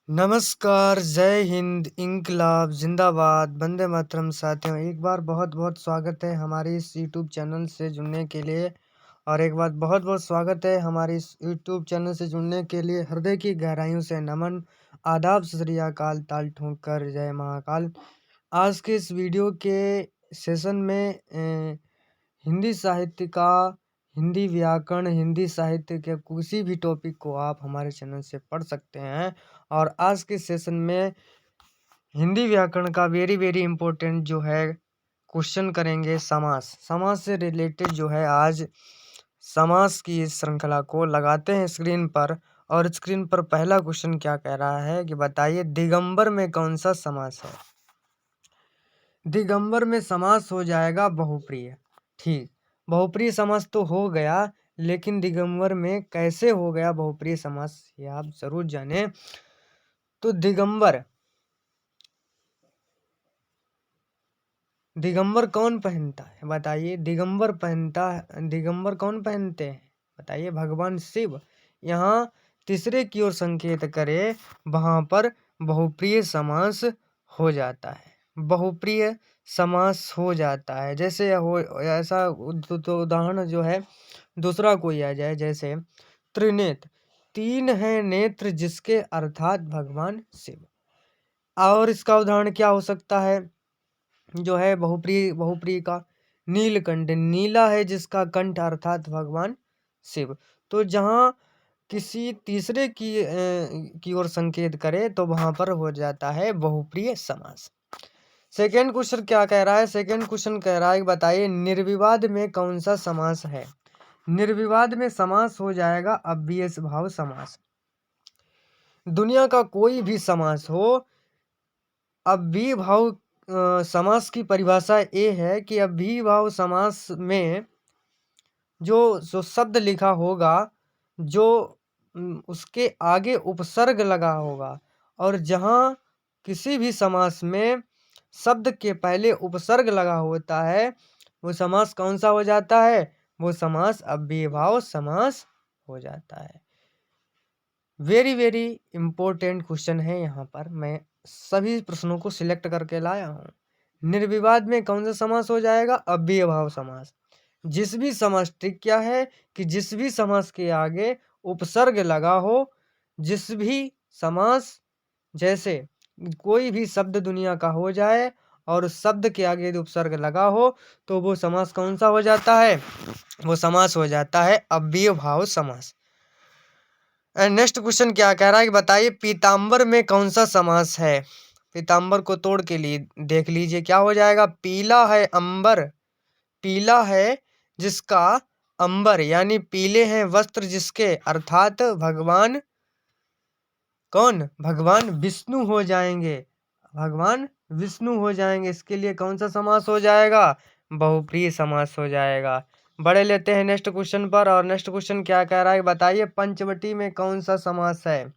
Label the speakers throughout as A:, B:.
A: नमस्कार, जय हिंद, इंकलाब, जिंदाबाद, वंदे मातरम। साथियों, एक बार बहुत-बहुत स्वागत है हमारे इस यूट्यूब चैनल से जुड़ने के लिए। और एक बार बहुत-बहुत स्वागत है हमारे इस यूट्यूब चैनल से जुड़ने के लिए। हृदय की गहराइयों से नमन, आदाब, सत श्री अकाल, ताल ठोक कर जय महाकाल। आज के इस वीडियो के सेशन में हिंदी साहित्य का, हिंदी व्याकरण, हिंदी साहित्य के किसी भी टॉपिक को आप हमारे चैनल से पढ़ सकते हैं। और आज के सेशन में हिंदी व्याकरण का वेरी इम्पोर्टेंट जो है क्वेश्चन करेंगे। समास से रिलेटेड जो है आज समास की इस श्रृंखला को लगाते हैं स्क्रीन पर। और स्क्रीन पर पहला क्वेश्चन क्या कह रहा है कि बताइए दिगंबर में कौन सा समास है। दिगंबर में समास हो जाएगा बहुप्रिय। ठीक, बहुप्रिय समास तो हो गया, लेकिन दिगंबर में कैसे हो गया बहुप्रिय समास ये आप जरूर जाने। तो दिगंबर कौन पहनता है बताइए। दिगंबर कौन पहनते हैं बताइए। भगवान शिव। यहाँ तीसरे की ओर संकेत करे वहां पर बहुप्रिय समास हो जाता है। बहुप्रिय समास हो जाता है। जैसे हो ऐसा तो उदाहरण जो है दूसरा कोई आ जाए, जैसे त्रिनेत्र, तीन है नेत्र जिसके, अर्थात भगवान शिव। और इसका उदाहरण क्या हो सकता है जो है बहुप्रिय का, नीलकंठ, नीला है जिसका कंठ, अर्थात भगवान शिव। तो जहाँ किसी तीसरे की ओर संकेत करे तो वहां पर हो जाता है बहुप्रिय समास। सेकेंड क्वेश्चन क्या कह रहा है। सेकेंड क्वेश्चन कह रहा है कि बताइए निर्विवाद में कौन सा समास है। निर्विवाद में समास हो जाएगा अव्ययीभाव भाव समास। दुनिया का कोई भी समास हो, अव्ययीभाव भाव समास की परिभाषा ये है कि अव्ययीभाव भाव समास में जो शब्द लिखा होगा, जो उसके आगे उपसर्ग लगा होगा, और जहाँ किसी भी समास में शब्द के पहले उपसर्ग लगा होता है वो समास कौन सा हो जाता है। वो समास अव्ययीभाव समास हो जाता है। वेरी इंपॉर्टेंट क्वेश्चन है। यहाँ पर मैं सभी प्रश्नों को सिलेक्ट करके लाया हूँ। निर्विवाद में कौन सा समास हो जाएगा। अव्ययीभाव समास। जिस भी समास, ट्रिक क्या है कि जिस भी समास के आगे उपसर्ग लगा हो, जिस भी समास, जैसे कोई भी शब्द दुनिया का हो जाए और उस शब्द के आगे उपसर्ग लगा हो, तो वो समास कौन सा हो जाता है। वो समास हो जाता है अव्ययीभाव समास। नेक्स्ट क्वेश्चन क्या कह रहा है कि बताइए पीताम्बर में कौन सा समास है। पीताम्बर को तोड़ के लिए देख लीजिए क्या हो जाएगा। पीला है अंबर, पीला है जिसका, अंबर यानी पीले हैं वस्त्र जिसके, अर्थात भगवान कौन, भगवान विष्णु हो जाएंगे। भगवान विष्णु हो जाएंगे। इसके लिए कौन सा समास हो जाएगा। बहुप्रिय समास हो जाएगा। बड़े लेते हैं नेक्स्ट क्वेश्चन पर। और नेक्स्ट क्वेश्चन क्या कह रहा है बताइए पंचवटी में कौन सा समास है।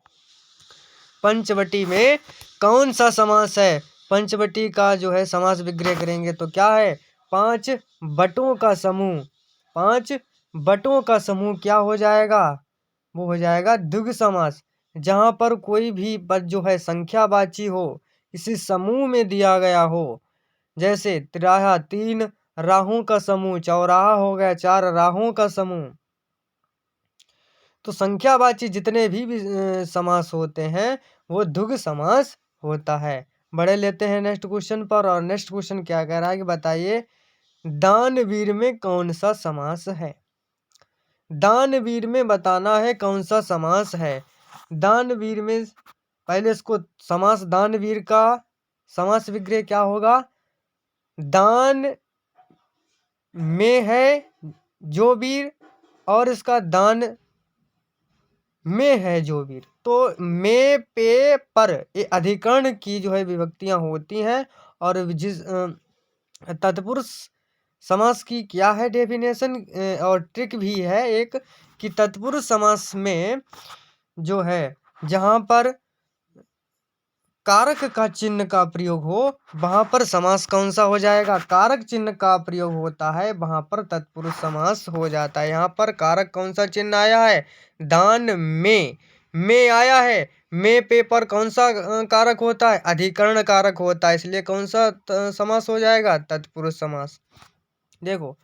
A: पंचवटी में कौन सा समास है। पंचवटी का जो है समास विग्रह करेंगे तो क्या है। पांच बटों का समूह, पांच बटों का समूह क्या हो जाएगा। वो हो जाएगा द्विगु समास। जहां पर कोई भी पद जो है संख्यावाची हो, किसी समूह में दिया गया हो, जैसे तिराहा, तीन राहों का समूह, चौराहा हो गया चार राहों का समूह। तो संख्यावाची जितने भी समास होते हैं वो द्विगु समास होता है। बड़े लेते हैं नेक्स्ट क्वेश्चन पर। और नेक्स्ट क्वेश्चन क्या कह रहा है कि बताइए दानवीर में कौन सा समास है। दानवीर में बताना है कौन सा समास है। दानवीर में पहले इसको समास, दानवीर का समास विग्रह क्या होगा। दान में है जो वीर, और इसका दान में है जो वीर। तो में पे पर ये अधिकरण की जो है विभक्तियां होती हैं। और जिस तत्पुरुष समास की क्या है डेफिनेशन, और ट्रिक भी है एक, कि तत्पुरुष समास में जो है जहां पर कारक का चिन्ह का प्रयोग हो वहां पर समास कौन सा हो जाएगा। कारक चिन्ह का प्रयोग होता है वहां पर तत्पुरुष समास हो जाता है। यहाँ पर कारक कौन सा चिन्ह आया है। दान में आया है में पे पर कौन सा कारक होता है? अधिकरण कारक होता है, इसलिए कौन सा समास हो जाएगा? तत्पुरुष समास। देखो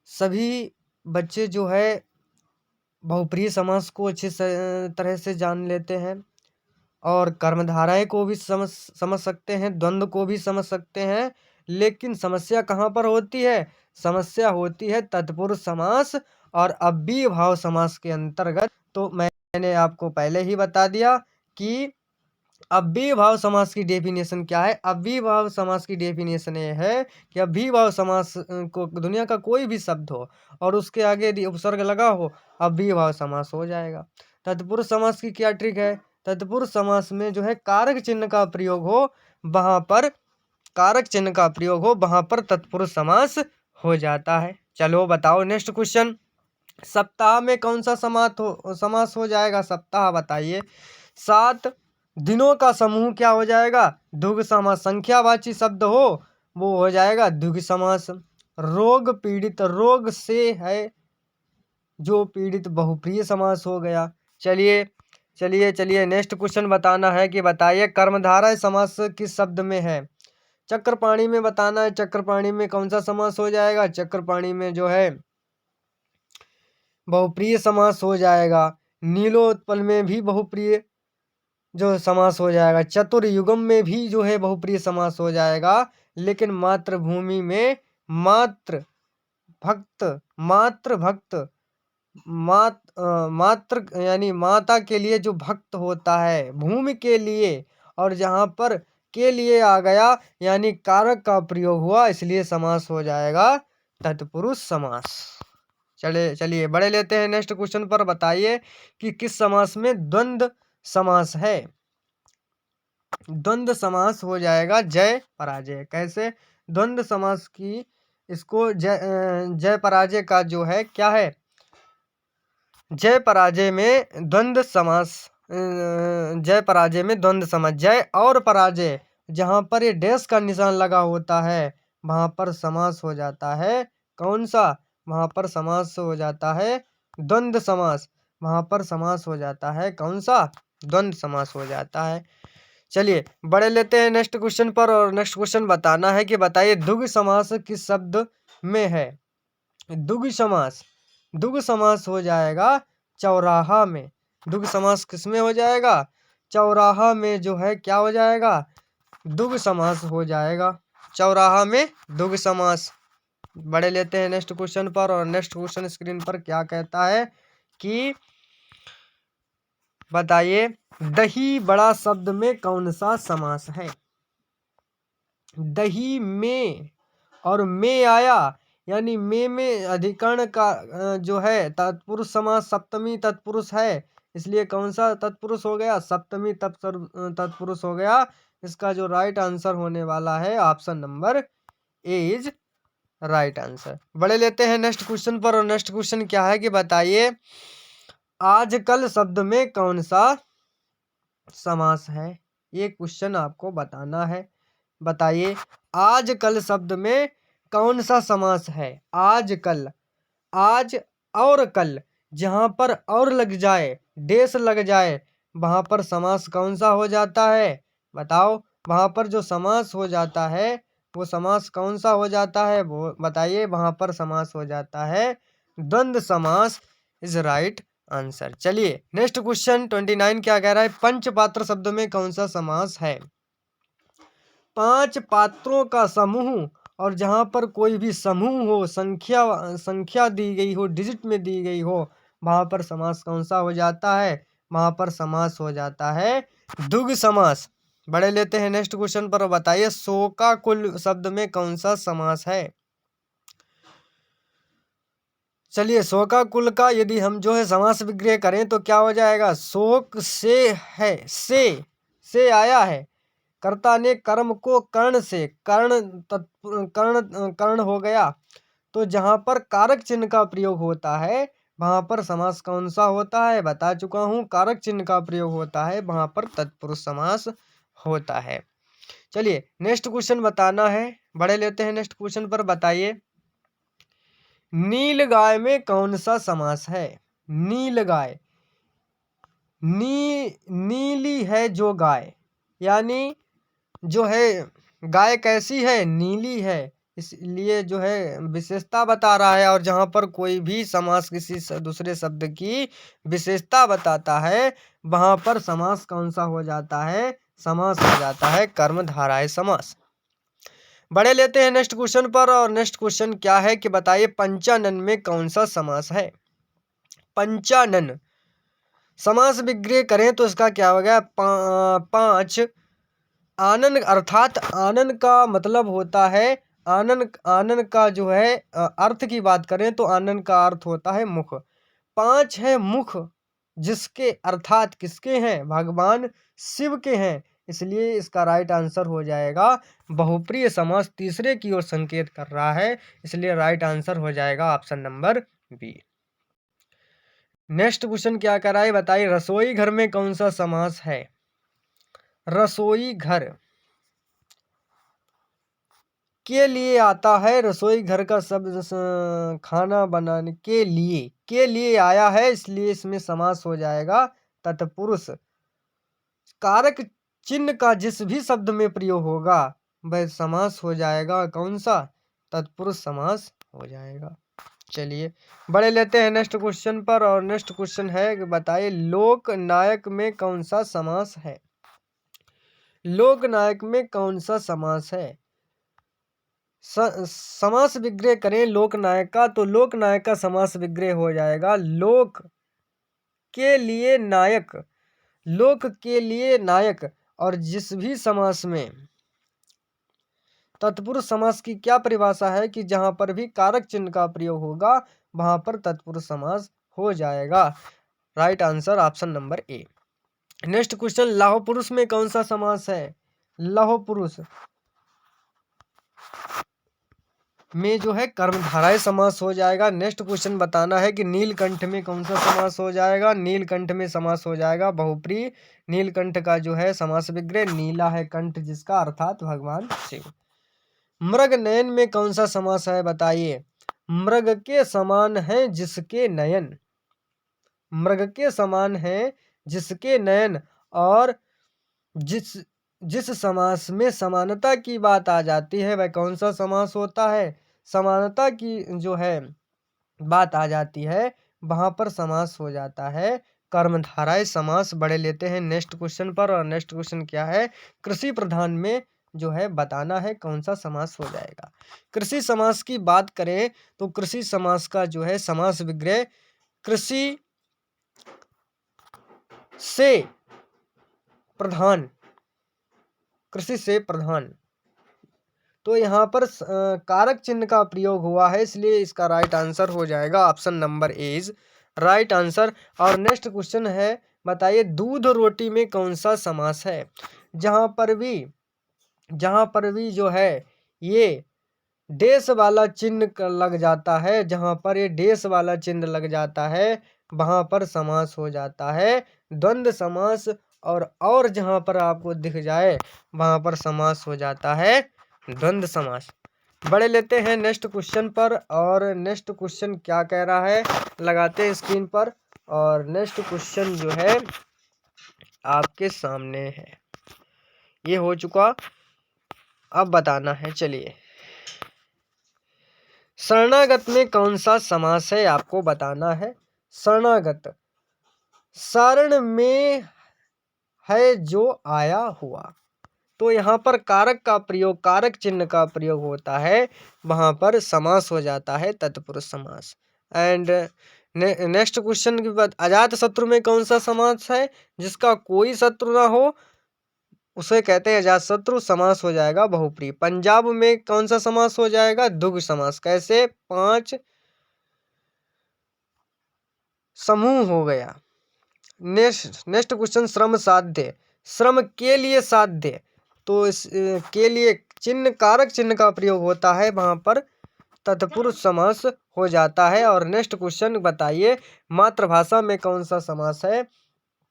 A: सभी बच्चे जो है बहुप्रिय समास को अच्छे तरह से जान लेते हैं और कर्मधारय को भी समझ सकते हैं, द्वंद्व को भी समझ सकते हैं, लेकिन समस्या कहाँ पर होती है? समस्या होती है तत्पुरुष समास और अव्ययी भाव समास के अंतर्गत। तो मैंने आपको पहले ही बता दिया कि अव्ययी भाव समास की डेफिनेशन क्या है। अव्ययी भाव समास की डेफिनेशन ये है कि अव्ययी भाव समास को दुनिया का कोई भी शब्द हो और उसके आगे यदि उपसर्ग लगा हो, अव्ययी भाव समास हो जाएगा। तत्पुरुष समास की क्या ट्रिक है? तत्पुरुष समास में जो है कारक चिन्ह का प्रयोग हो, वहां पर कारक चिन्ह का प्रयोग हो, वहां पर तत्पुरुष समास हो जाता है। चलो बताओ नेक्स्ट क्वेश्चन। सप्ताह में कौन सा समास हो जाएगा? सप्ताह बताइए। 7 दिनों का समूह क्या हो जाएगा? द्विगु समास। संख्यावाची शब्द हो वो हो जाएगा द्विगु समास। रोग पीड़ित, रोग से है जो पीड़ित, बहुप्रिय समास हो गया। चलिए चलिए चलिए नेक्स्ट क्वेश्चन बताना है कि बताइए कर्मधारय समास किस शब्द में है? चक्रपाणी में बताना है। चक्रपाणी में कौन सा समास हो जाएगा? चक्रपाणी में जो है बहुप्रिय समास हो जाएगा। नीलोत्पल में भी बहुप्रिय जो समास हो जाएगा। चतुर्युगम में भी जो है बहुप्रिय समास हो जाएगा। लेकिन मातृभूमि में मात्र भक्त, मात्र भक्त, मात्र यानी माता के लिए जो भक्त होता है, भूमि के लिए, और जहाँ पर के लिए आ गया यानी कारक का प्रयोग हुआ, इसलिए समास हो जाएगा तत्पुरुष समास। चलिए बड़े लेते हैं नेक्स्ट क्वेश्चन पर। बताइए कि किस समास में द्वंद्व समास है? द्वंद्व समास हो जाएगा जय पराजय। कैसे? द्वंद्व समास की इसको जय पराजय का जो है क्या है? जय पराजय में द्वंद्व समास, जय पराजय में द्वंद्व समास। जय और पराजय जहां पर ये डैश का निशान लगा होता है वहां पर समास हो जाता है कौन सा? वहां पर समास हो जाता है द्वंद्व समास। वहां पर समास हो जाता है कौन सा? द्वंद्व समास हो जाता है। चलिए बड़े लेते हैं नेक्स्ट क्वेश्चन पर, और नेक्स्ट क्वेश्चन बताना है कि बताइए द्विगु समास किस शब्द में है? द्विगु समास, द्विगु समास हो जाएगा चौराहा में। द्विगु समास किस में हो जाएगा? चौराहा में जो है क्या हो जाएगा? द्विगु समास हो जाएगा। चौराहा में द्विगु समास। बड़े लेते हैं नेक्स्ट क्वेश्चन पर, और नेक्स्ट क्वेश्चन स्क्रीन पर क्या कहता है कि बताइए दही बड़ा शब्द में कौन सा समास है? दही में और में आया यानी में अधिकरण का जो है तत्पुरुष समास सप्तमी तत्पुरुष है, इसलिए कौन सा तत्पुरुष हो गया? सप्तमी तत्पुरुष हो गया। इसका जो राइट आंसर होने वाला है option number A is right answer. बड़े लेते हैं नेक्स्ट क्वेश्चन पर, और नेक्स्ट क्वेश्चन क्या है कि बताइए आजकल शब्द में कौन सा समास है? ये क्वेश्चन आपको बताना है। बताइए आजकल शब्द में कौन सा समास है? आजकल, आज और कल, जहां पर और लग जाए, डेस लग जाए, वहां पर समास कौन सा हो जाता है? बताओ वहां पर जो समास हो जाता है वो समास कौन सा हो जाता है? वो बताइए। वहां पर समास हो जाता है द्वंद्व समास इज राइट आंसर। चलिए नेक्स्ट क्वेश्चन 29 क्या कह रहा है? पंचपात्र शब्द में कौन सा समास है? 5 पात्रों का समूह, और जहां पर कोई भी समूह हो, संख्या दी गई हो, डिजिट में दी गई हो, वहां पर समास कौन सा हो जाता है? वहां पर समास हो जाता है द्विगु समास। बड़े लेते हैं नेक्स्ट क्वेश्चन पर, बताइए शोकाकुल शब्द में कौन सा समास है? चलिए शोकाकुल का यदि हम जो है समास विग्रह करें तो क्या हो जाएगा? शोक से है, से आया है, कर्ता ने कर्म को कर्ण से, कर्ण हो गया। तो जहां पर कारक चिन्ह का प्रयोग होता है वहां पर समास कौन सा होता है? बता चुका हूं, कारक चिन्ह का प्रयोग होता है वहां पर तत्पुरुष समास होता है। चलिए नेक्स्ट क्वेश्चन बताना है। बड़े लेते हैं नेक्स्ट क्वेश्चन पर। बताइए नील गाय में कौन सा समास है? नील गाय, नीली है जो गाय, यानी जो है गाय कैसी है, नीली है, इसलिए जो है विशेषता बता रहा है। और जहाँ पर कोई भी समास किसी दूसरे शब्द की विशेषता बताता है वहाँ पर समास कौन सा हो जाता है, समास हो जाता है कर्मधारय समास। बड़े लेते हैं नेक्स्ट क्वेश्चन पर। और नेक्स्ट क्वेश्चन क्या है कि बताइए पंचानन में कौन सा समास है। पंचानन समास विग्रह करें तो इसका क्या हो गया, पांच। आनन अर्थात आनन का मतलब होता है, आनन का जो है अर्थ की बात करें तो आनन का अर्थ होता है मुख। पांच है मुख, जिसके अर्थात किसके हैं, भगवान शिव के हैं, इसलिए इसका राइट आंसर हो जाएगा बहुप्रिय समास। तीसरे की ओर संकेत कर रहा है, इसलिए राइट आंसर हो जाएगा option number B. Next question क्या कर रहा है बताइए, रसोई घर में कौन सा समास है। रसोई घर के लिए आता है, रसोई घर का शब्द खाना बनाने के लिए आया है, इसलिए इसमें समास हो जाएगा तत्पुरुष। कारक चिन्ह का जिस भी शब्द में प्रयोग होगा वह समास हो जाएगा कौन सा, तत्पुरुष समास हो जाएगा। चलिए बड़े लेते हैं नेक्स्ट क्वेश्चन पर। और नेक्स्ट क्वेश्चन है कि बताइए लोक नायक में कौन सा समास है। लोक नायक में कौन सा समास है। समास विग्रह करें लोक नायक का तो लोक नायक का समास विग्रह हो जाएगा लोक के लिए नायक। लोक के लिए नायक। और जिस भी समास में तत्पुरुष समास की क्या परिभाषा है कि जहां पर भी कारक चिन्ह का प्रयोग होगा वहां पर तत्पुरुष समास हो जाएगा। Right answer option number A. Next question, लाहो पुरुष में कौन सा समास है। लाहो पुरुष में जो है कर्मधारय समास हो जाएगा। नेक्स्ट क्वेश्चन बताना है कि नीलकंठ में कौन सा समास हो जाएगा। नीलकंठ में समास हो जाएगा बहुप्रिय। नीलकंठ का जो है समास विग्रह नीला है कंठ जिसका, अर्थात भगवान शिव। मृग नयन में कौन सा समास है बताइए। मृग के समान है जिसके नयन। मृग के समान है जिसके नयन। और जिस समास में समानता की बात आ जाती है वह कौन सा समास होता है। समानता की जो है बात आ जाती है वहां पर समास हो जाता है कर्मधारय समास। बड़े लेते हैं नेक्स्ट क्वेश्चन पर। और नेक्स्ट क्वेश्चन क्या है, कृषि प्रधान में जो है बताना है कौन सा समास हो जाएगा। कृषि समास की बात करें तो कृषि समास का जो है समास विग्रह कृषि से प्रधान। कृषि से प्रधान तो यहाँ पर कारक चिन्ह का प्रयोग हुआ है, इसलिए इसका राइट आंसर हो जाएगा option number A is right answer. और नेक्स्ट क्वेश्चन है बताइए दूध रोटी में कौन सा समास है। जहाँ पर भी जो है ये डेस वाला चिन्ह लग जाता है, जहाँ पर ये डेस वाला चिन्ह लग जाता है वहाँ पर समास हो जाता है द्वंद्व समास। और जहाँ पर आपको दिख जाए वहाँ पर समास हो जाता है द्वंद्व समास। बड़े लेते हैं नेक्स्ट क्वेश्चन पर। और नेक्स्ट क्वेश्चन क्या कह रहा है लगाते हैं स्क्रीन पर। और नेक्स्ट क्वेश्चन जो है आपके सामने है, ये हो चुका, अब बताना है। चलिए शरणागत में कौन सा समास है आपको बताना है। शरणागत शरण में है जो आया हुआ। तो यहाँ पर कारक का प्रयोग, कारक चिन्ह का प्रयोग होता है वहां पर समास हो जाता है तत्पुरुष समास। एंड नेक्स्ट क्वेश्चन के बाद अजात शत्रु में कौन सा समास है। जिसका कोई शत्रु ना हो उसे कहते हैं अजात शत्रु, समास हो जाएगा बहुप्रिय। पंजाब में कौन सा समास हो जाएगा, द्विगु समास। कैसे, 5 समूह हो गया। नेक्स्ट क्वेश्चन, श्रम साध्य, श्रम के लिए साध्य। तो इस के लिए चिन्ह, कारक चिन्ह का प्रयोग होता है वहां पर तत्पुरुष समास हो जाता है। और नेक्स्ट क्वेश्चन बताइए मातृभाषा में कौन सा समास है।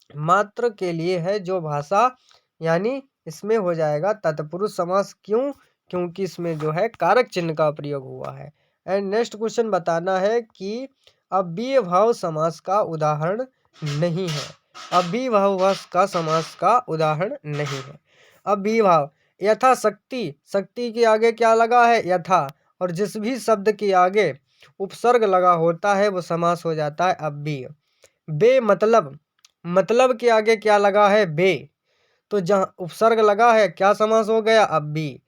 A: मात्र के लिए है जो भाषा, यानी इसमें हो जाएगा तत्पुरुष समास। क्यों, क्योंकि इसमें जो है कारक चिन्ह का प्रयोग हुआ है। एंड नेक्स्ट क्वेश्चन बताना है कि अव्ययीभाव समास का उदाहरण नहीं है। अव्ययीभाव का समास का उदाहरण नहीं है। अव्ययीभाव यथाशक्ति, शक्ति के आगे क्या लगा है? यथा। और जिस भी शब्द के आगे उपसर्ग लगा होता है वो समास हो जाता है अव्यय। बेमतलब, मतलब के आगे क्या लगा है? बे। तो जहाँ उपसर्ग लगा है क्या समास हो गया? अव्यय।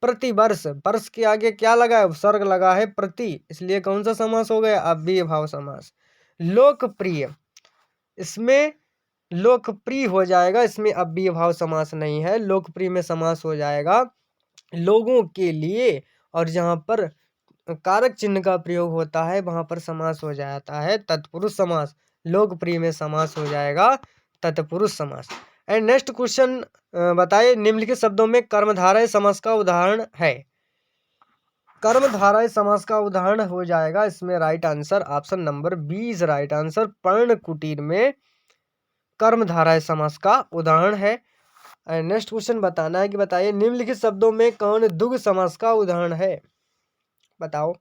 A: प्रतिवर्ष, वर्ष के आगे क्या लगा है? उपसर्ग लगा है प्रति, इसलिए कौन सा समास हो गया? अव्यय भाव समास। लोकप्रिय, इसमें लोकप्रिय हो जाएगा, इसमें अव्यय भाव समास नहीं है। लोकप्रिय में समास हो जाएगा लोगों के लिए, और जहाँ पर कारक चिन्ह का प्रयोग होता है वहां पर समास हो जाता है तत्पुरुष समास। लोकप्रिय में समास हो जाएगा तत्पुरुष समास। एंड नेक्स्ट क्वेश्चन बताइए, निम्नलिखित शब्दों में कर्मधारय समास का उदाहरण है। कर्मधारय समास का उदाहरण हो जाएगा इसमें right answer option number 20 right answer. पर्ण कुटीर में कर्मधारय समास का उदाहरण है। नेक्स्ट क्वेश्चन बताना है कि बताइए, निम्नलिखित शब्दों में कौन द्विगु समास का उदाहरण है? बताओ।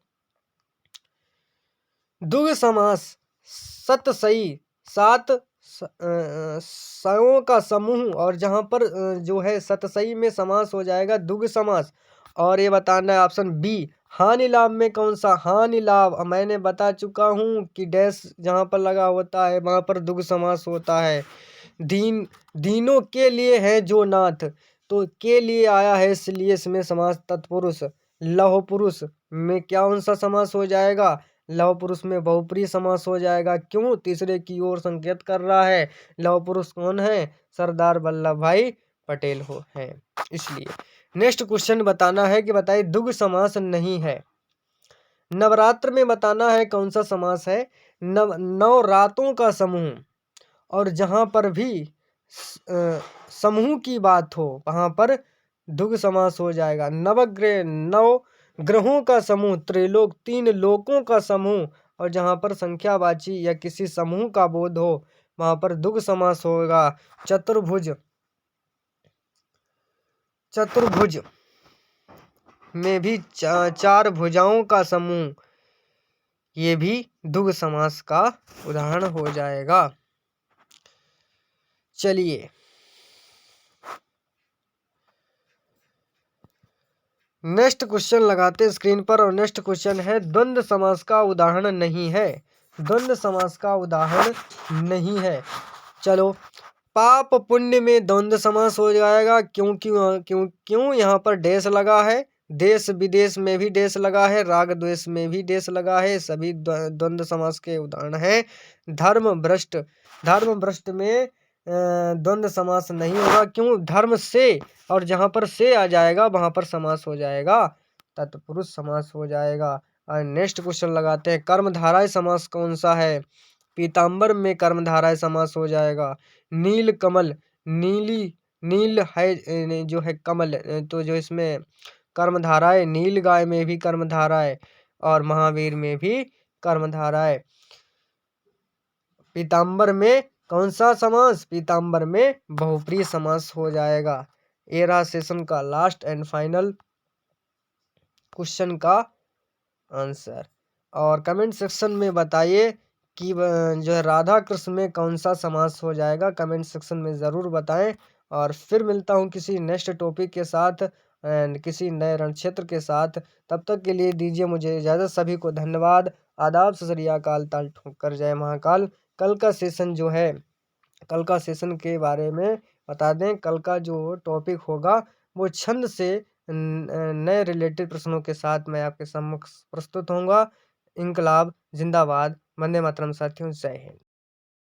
A: द्विगु समास सतसई, सात सयों का समूह, और जहां पर जो है सतसई में समास हो जाएगा द्विगु समास। और ये बताना है ऑप्शन बी, हानि लाभ में कौन सा? हानि लाभ मैंने बता चुका हूं कि डैश जहां पर लगा होता है वहां पर द्विगु समास होता है। दीनों के लिए है जो नाथ, तो के लिए आया है इसलिए इसमें समास तत्पुरुष। लौह पुरुष में क्या कौन सा समास हो जाएगा? लौह पुरुष में बहुप्रिय समास हो जाएगा। क्यों? तीसरे की ओर संकेत कर रहा है। लौह पुरुष कौन है? सरदार वल्लभ भाई पटेल हो है, इसलिए। नेक्स्ट क्वेश्चन बताना है कि बताइए, द्विगु समास नहीं है। नवरात्र में बताना है कौन सा समास है। नौ रातों का समूह, और जहां पर भी समूह की बात हो वहां पर द्विगु समास हो जाएगा। नवग्रह, नौ ग्रहों का समूह, त्रिलोक, तीन लोकों का समूह, और जहां पर संख्यावाची या किसी समूह का बोध हो वहां पर द्विगु समास होगा। चतुर्भुज, चतुर्भुज में भी चार भुजाओं का समूह, ये भी द्विगु समास का उदाहरण हो जाएगा। चलिए नेक्स्ट क्वेश्चन लगाते स्क्रीन पर, और नेक्स्ट क्वेश्चन है, द्वंद्व समास का उदाहरण नहीं है। द्वंद्व समास का उदाहरण नहीं है। चलो, पाप पुण्य में द्वंद्व समास हो जाएगा। क्यों क्यों क्यों क्यों? यहाँ पर डैश लगा है। देश विदेश में भी डैश लगा है, राग द्वेष में भी डैश लगा है, सभी द्वंद्व समास के उदाहरण है। धर्म भ्रष्ट, धर्म भ्रष्ट में द्वंद्व समास नहीं होगा। क्यों? धर्म से, और जहां पर से आ जाएगा वहां पर समास हो जाएगा तत्पुरुष समास हो जाएगा। और नेक्स्ट क्वेश्चन लगाते हैं, कर्मधारय समास कौन सा है? पीताम्बर में कर्मधारय समास हो जाएगा। नील कमल, नीली, नील है जो है कमल, तो जो इसमें कर्मधारय, नील गाय में भी कर्मधारय, और महावीर में भी कर्मधारय। पीताम्बर में कौन सा समास? पीताम्बर में बहुप्रिय समास हो जाएगा। ये रहा सेशन का लास्ट एंड फाइनल क्वेश्चन का आंसर। और कमेंट सेक्शन में बताइए कि जो है राधा कृष्ण में कौन सा समास हो जाएगा। कमेंट सेक्शन में ज़रूर बताएं। और फिर मिलता हूं किसी नेक्स्ट टॉपिक के साथ एंड किसी नए रण क्षेत्र के साथ। तब तक के लिए दीजिए मुझे इजाज़त। सभी को धन्यवाद। आदाब, सत श्री अकाल, ताल ठोकर जय महाकाल। कल का सेशन जो है, कल का सेशन के बारे में बता दें, कल का जो टॉपिक होगा वो छंद से नए रिलेटेड प्रश्नों के साथ मैं आपके सम्मुख प्रस्तुत होऊंगा। इनकलाब जिंदाबाद, वंदे मातरम साथियों, जय हिंद।